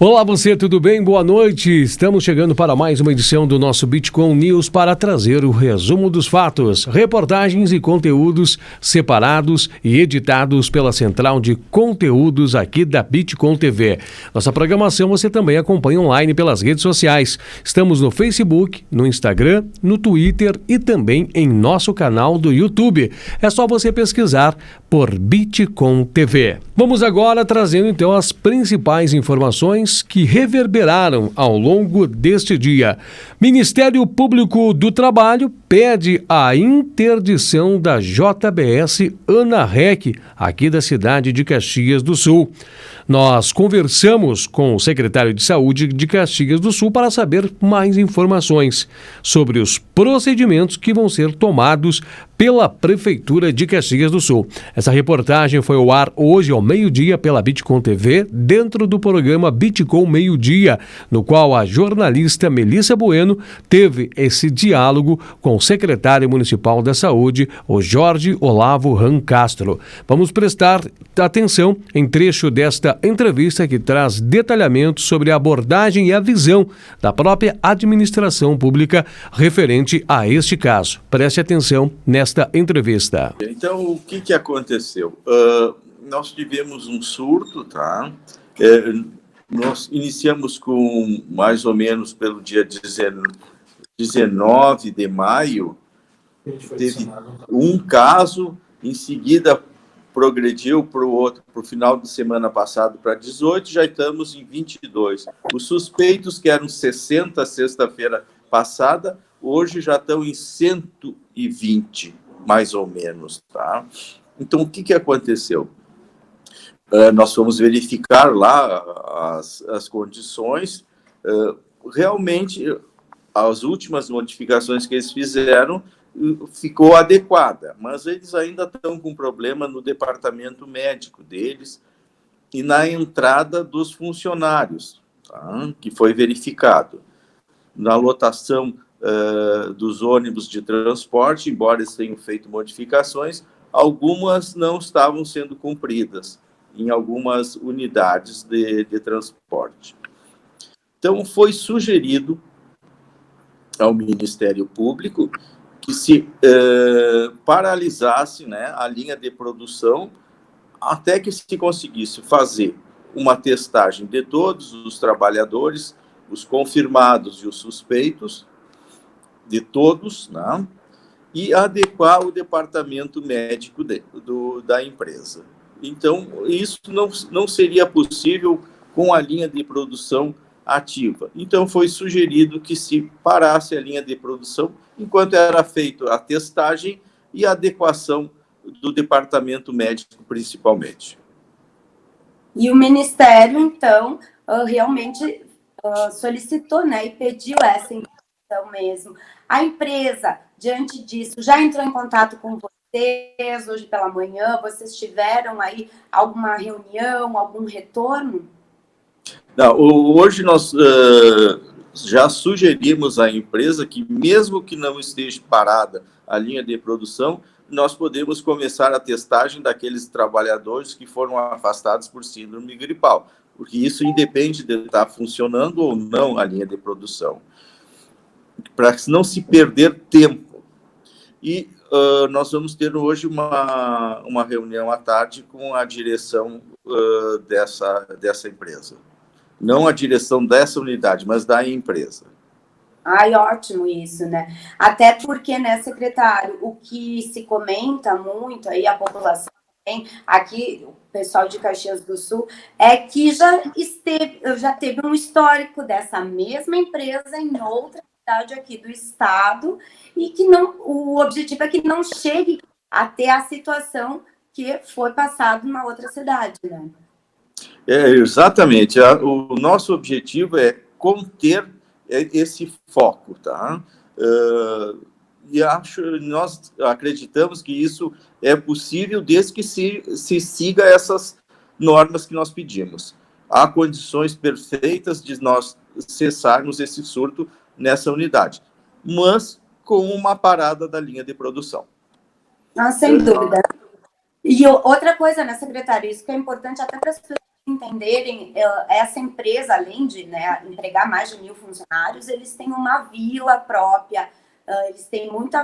Olá você, tudo bem? Boa noite. Estamos chegando para mais uma edição do nosso Bitcoin News para trazer o resumo dos fatos, reportagens e conteúdos separados e editados pela Central de Conteúdos aqui da Bitcoin TV. Nossa programação você também acompanha online pelas redes sociais. Estamos no Facebook, no Instagram, no Twitter e também em nosso canal do YouTube. É só você pesquisar por Bitcoin TV. Vamos agora trazendo então as principais informações que reverberaram ao longo deste dia. Ministério Público do Trabalho pede a interdição da JBS ANARREC, aqui da cidade de Caxias do Sul. Nós conversamos com o secretário de Saúde de Caxias do Sul para saber mais informações sobre os procedimentos que vão ser tomados pela Prefeitura de Caxias do Sul. Essa reportagem foi ao ar hoje ao meio-dia pela Bitcoin TV, dentro do programa Bitcoin Meio-Dia, no qual a jornalista Melissa Bueno teve esse diálogo com o secretário municipal da Saúde, o Jorge Olavo Ran Castro. Vamos prestar atenção em trecho desta entrevista que traz detalhamentos sobre a abordagem e a visão da própria administração pública referente a este caso. Preste atenção nesta entrevista. Então, o que aconteceu? Nós tivemos um surto, tá? Nós iniciamos com mais ou menos pelo dia 19 de maio, teve um caso, em seguida progrediu para o final de semana passado para 18, já estamos em 22. Os suspeitos, que eram 60 sexta-feira passada, hoje já estão em 120, mais ou menos, tá? Então, o que aconteceu? Nós fomos verificar lá as condições. Realmente, as últimas modificações que eles fizeram ficou adequada, mas eles ainda estão com problema no departamento médico deles e na entrada dos funcionários, tá? Que foi verificado. Na lotação dos ônibus de transporte, embora eles tenham feito modificações, algumas não estavam sendo cumpridas em algumas unidades de transporte. Então, foi sugerido ao Ministério Público que se paralisasse, né, a linha de produção até que se conseguisse fazer uma testagem de todos os trabalhadores, os confirmados e os suspeitos, de todos, né, e adequar o departamento médico da empresa. Então, isso não seria possível com a linha de produção ativa. Então, foi sugerido que se parasse a linha de produção enquanto era feita a testagem e a adequação do departamento médico, principalmente. E o Ministério, então, realmente solicitou, né, e pediu essa informação mesmo. A empresa, diante disso, já entrou em contato com vocês hoje pela manhã? Vocês tiveram aí alguma reunião, algum retorno? Não, hoje nós já sugerimos à empresa que, mesmo que não esteja parada a linha de produção, nós podemos começar a testagem daqueles trabalhadores que foram afastados por síndrome gripal, porque isso independe de estar funcionando ou não a linha de produção, para não se perder tempo. E nós vamos ter hoje uma reunião à tarde com a direção dessa empresa. Não a direção dessa unidade, mas da empresa. Ai, ótimo isso, né? Até porque, né, secretário, o que se comenta muito aí, a população também, aqui, o pessoal de Caxias do Sul, é que já teve um histórico dessa mesma empresa em outra cidade aqui do estado, e que o objetivo é que não chegue a ter a situação que foi passado na outra cidade, né? Exatamente. O nosso objetivo é conter esse foco, tá? E nós acreditamos que isso é possível desde que se siga essas normas que nós pedimos. Há condições perfeitas de nós cessarmos esse surto nessa unidade, mas com uma parada da linha de produção. Sem dúvida. E outra coisa, né, secretário, isso que é importante até para as pessoas entenderem, essa empresa, além de, né, empregar mais de 1.000 funcionários, eles têm uma vila própria, eles têm muito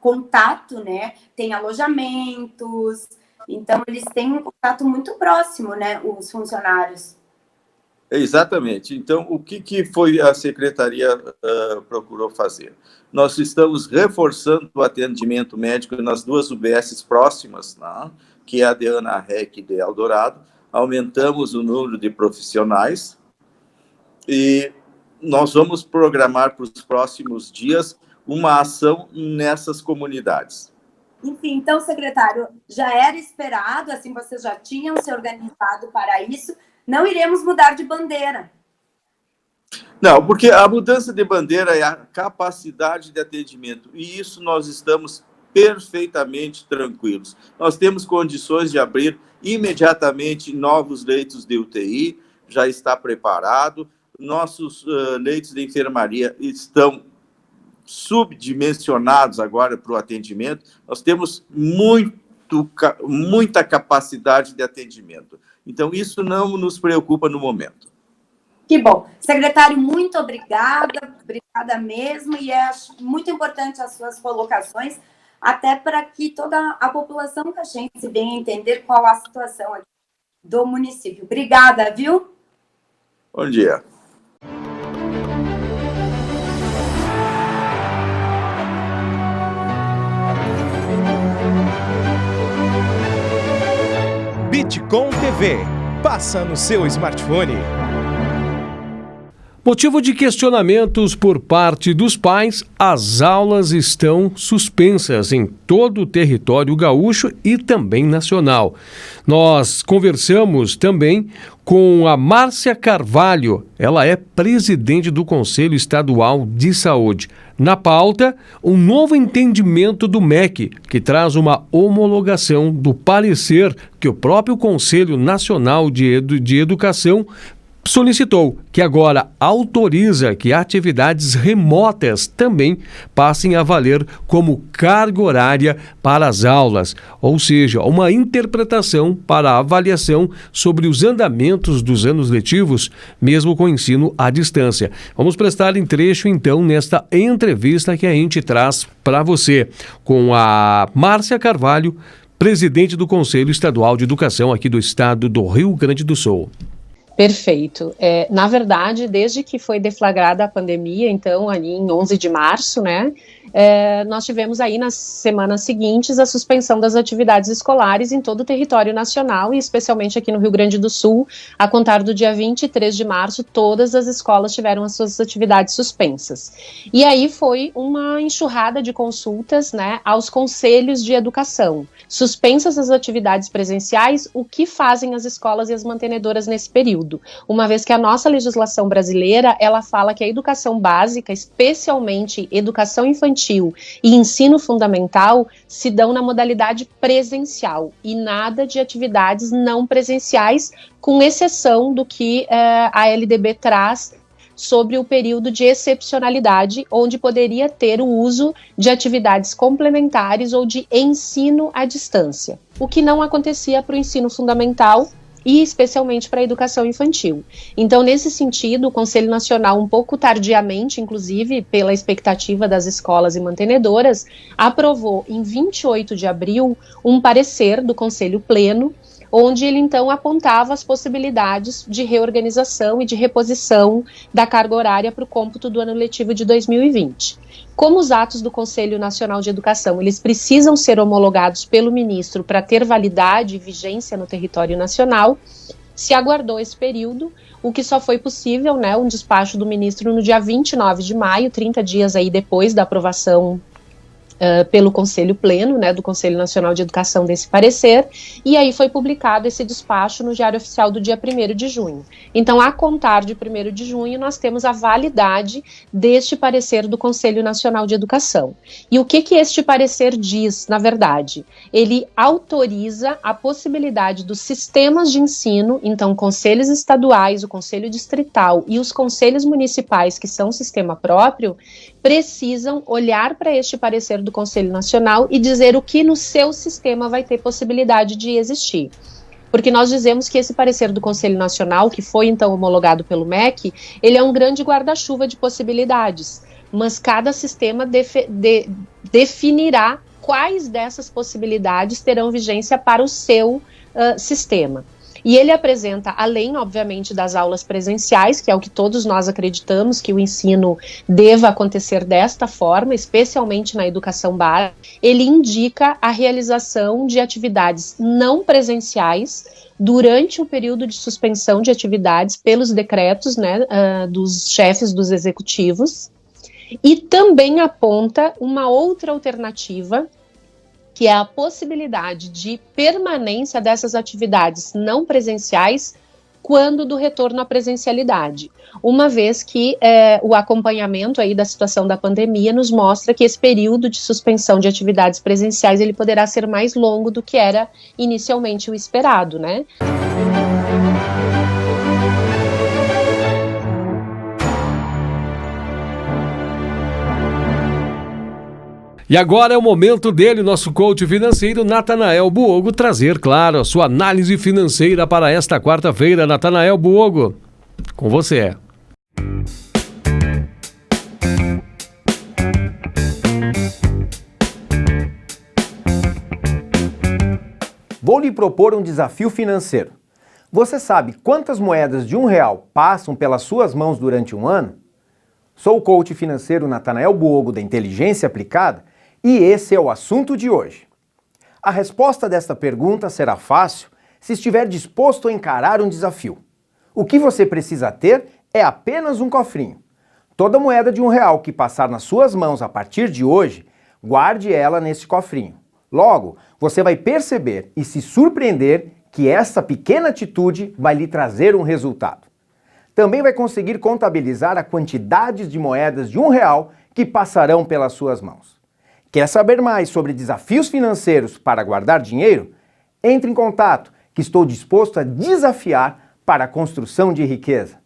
contato, né, tem alojamentos, então eles têm um contato muito próximo, né, os funcionários. Exatamente. Então, o que foi a secretaria procurou fazer? Nós estamos reforçando o atendimento médico nas 2 UBSs próximas, né, que é a de Ana Rec e de Eldorado. Aumentamos o número de profissionais e nós vamos programar para os próximos dias uma ação nessas comunidades. Enfim, então, secretário, já era esperado, assim, vocês já tinham se organizado para isso. Não iremos mudar de bandeira. Não, porque a mudança de bandeira é a capacidade de atendimento, e isso nós estamos perfeitamente tranquilos. Nós temos condições de abrir imediatamente novos leitos de UTI, já está preparado, nossos leitos de enfermaria estão subdimensionados agora para o atendimento, nós temos muita capacidade de atendimento. Então, isso não nos preocupa no momento. Que bom. Secretário, muito obrigada mesmo, e é muito importante as suas colocações, até para que toda a população caxense venha entender qual a situação aqui do município. Obrigada, viu? Bom dia. Bitcom TV. Passa no seu smartphone. Motivo de questionamentos por parte dos pais, as aulas estão suspensas em todo o território gaúcho e também nacional. Nós conversamos também com a Márcia Carvalho, ela é presidente do Conselho Estadual de Saúde. Na pauta, um novo entendimento do MEC, que traz uma homologação do parecer que o próprio Conselho Nacional de Educação solicitou, que agora autoriza que atividades remotas também passem a valer como carga horária para as aulas, ou seja, uma interpretação para a avaliação sobre os andamentos dos anos letivos, mesmo com ensino à distância. Vamos prestar em trecho, então, nesta entrevista que a gente traz para você, com a Márcia Carvalho, presidente do Conselho Estadual de Educação aqui do estado do Rio Grande do Sul. Perfeito. Na verdade, desde que foi deflagrada a pandemia, então, ali em 11 de março, né, nós tivemos aí nas semanas seguintes a suspensão das atividades escolares em todo o território nacional e especialmente aqui no Rio Grande do Sul, a contar do dia 23 de março, todas as escolas tiveram as suas atividades suspensas. E aí foi uma enxurrada de consultas, né, aos conselhos de educação. Suspensas as atividades presenciais, o que fazem as escolas e as mantenedoras nesse período? Uma vez que a nossa legislação brasileira, ela fala que a educação básica, especialmente educação infantil e ensino fundamental, se dão na modalidade presencial e nada de atividades não presenciais, com exceção do que a LDB traz sobre o período de excepcionalidade, onde poderia ter o uso de atividades complementares ou de ensino à distância, o que não acontecia para o ensino fundamental e especialmente para a educação infantil. Então, nesse sentido, o Conselho Nacional, um pouco tardiamente, inclusive pela expectativa das escolas e mantenedoras, aprovou em 28 de abril um parecer do Conselho Pleno, onde ele então apontava as possibilidades de reorganização e de reposição da carga horária para o cômputo do ano letivo de 2020. Como os atos do Conselho Nacional de Educação, eles precisam ser homologados pelo ministro para ter validade e vigência no território nacional, se aguardou esse período, o que só foi possível, né, um despacho do ministro no dia 29 de maio, 30 dias aí depois da aprovação pelo Conselho Pleno, né, do Conselho Nacional de Educação desse parecer, e aí foi publicado esse despacho no Diário Oficial do dia 1º de junho. Então, a contar de 1º de junho, nós temos a validade deste parecer do Conselho Nacional de Educação. E o que este parecer diz, na verdade? Ele autoriza a possibilidade dos sistemas de ensino, então, conselhos estaduais, o Conselho Distrital e os conselhos municipais, que são sistema próprio, precisam olhar para este parecer do Conselho Nacional e dizer o que no seu sistema vai ter possibilidade de existir. Porque nós dizemos que esse parecer do Conselho Nacional, que foi então homologado pelo MEC, ele é um grande guarda-chuva de possibilidades, mas cada sistema definirá quais dessas possibilidades terão vigência para o seu sistema. E ele apresenta, além, obviamente, das aulas presenciais, que é o que todos nós acreditamos que o ensino deva acontecer desta forma, especialmente na educação básica, ele indica a realização de atividades não presenciais durante o período de suspensão de atividades pelos decretos, né, dos chefes dos executivos, e também aponta uma outra alternativa, que é a possibilidade de permanência dessas atividades não presenciais quando do retorno à presencialidade, uma vez que o acompanhamento aí da situação da pandemia nos mostra que esse período de suspensão de atividades presenciais ele poderá ser mais longo do que era inicialmente o esperado, né? E agora é o momento dele, nosso coach financeiro, Natanael Buogo, trazer, claro, a sua análise financeira para esta quarta-feira. Natanael Buogo, com você. Vou lhe propor um desafio financeiro. Você sabe quantas moedas de R$1 passam pelas suas mãos durante um ano? Sou o coach financeiro Natanael Buogo da Inteligência Aplicada e esse é o assunto de hoje. A resposta desta pergunta será fácil se estiver disposto a encarar um desafio. O que você precisa ter é apenas um cofrinho. Toda moeda de R$1 que passar nas suas mãos a partir de hoje, guarde ela nesse cofrinho. Logo, você vai perceber e se surpreender que essa pequena atitude vai lhe trazer um resultado. Também vai conseguir contabilizar a quantidade de moedas de R$1 que passarão pelas suas mãos. Quer saber mais sobre desafios financeiros para guardar dinheiro? Entre em contato, que estou disposto a desafiar para a construção de riqueza.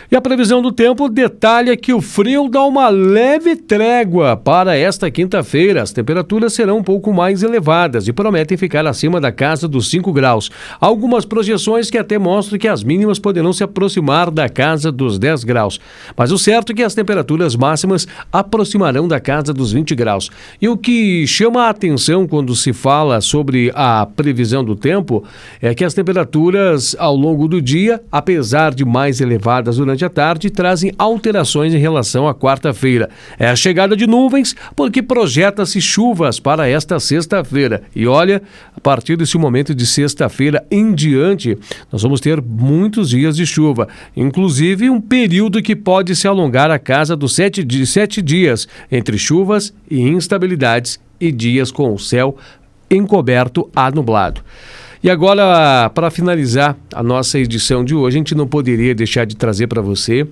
E a previsão do tempo detalha que o frio dá uma leve trégua para esta quinta-feira. As temperaturas serão um pouco mais elevadas e prometem ficar acima da casa dos 5 graus. Há algumas projeções que até mostram que as mínimas poderão se aproximar da casa dos 10 graus. Mas o certo é que as temperaturas máximas aproximarão da casa dos 20 graus. E o que chama a atenção quando se fala sobre a previsão do tempo é que as temperaturas ao longo do dia, apesar de mais elevadas durante à tarde, trazem alterações em relação à quarta-feira. É a chegada de nuvens, porque projeta-se chuvas para esta sexta-feira. E olha, a partir desse momento de sexta-feira em diante, nós vamos ter muitos dias de chuva, inclusive um período que pode se alongar a casa dos 7 dias, entre chuvas e instabilidades e dias com o céu encoberto a nublado. E agora, para finalizar a nossa edição de hoje, a gente não poderia deixar de trazer para você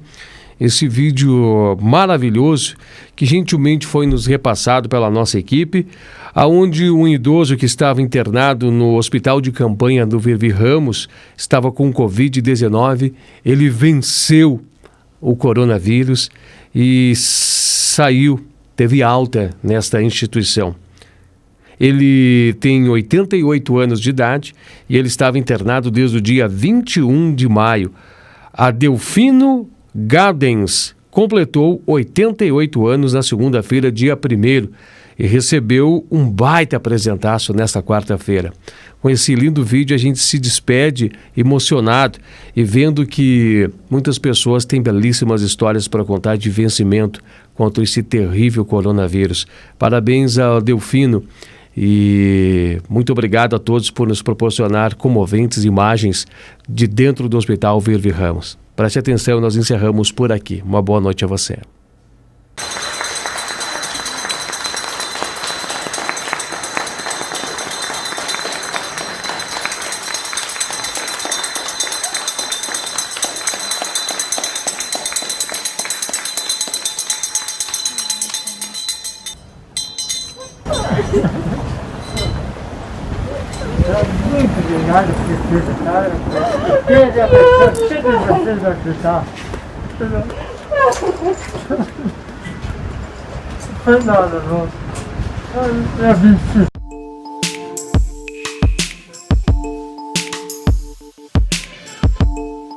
esse vídeo maravilhoso que gentilmente foi nos repassado pela nossa equipe, aonde um idoso que estava internado no hospital de campanha do Vervi Ramos estava com Covid-19, ele venceu o coronavírus e teve alta nesta instituição. Ele tem 88 anos de idade e ele estava internado desde o dia 21 de maio. Adelfino Gardens completou 88 anos na segunda-feira, dia 1º, e recebeu um baita presentaço nesta quarta-feira. Com esse lindo vídeo a gente se despede emocionado e vendo que muitas pessoas têm belíssimas histórias para contar de vencimento contra esse terrível coronavírus. Parabéns ao Adelfino. E muito obrigado a todos por nos proporcionar comoventes imagens de dentro do Hospital Vervi Ramos. Preste atenção, nós encerramos por aqui. Uma boa noite a você. Tchau. nada precisa, cara. Teve a pessoa, sempre precisa acreditar. Não foi nada, não. Eu vim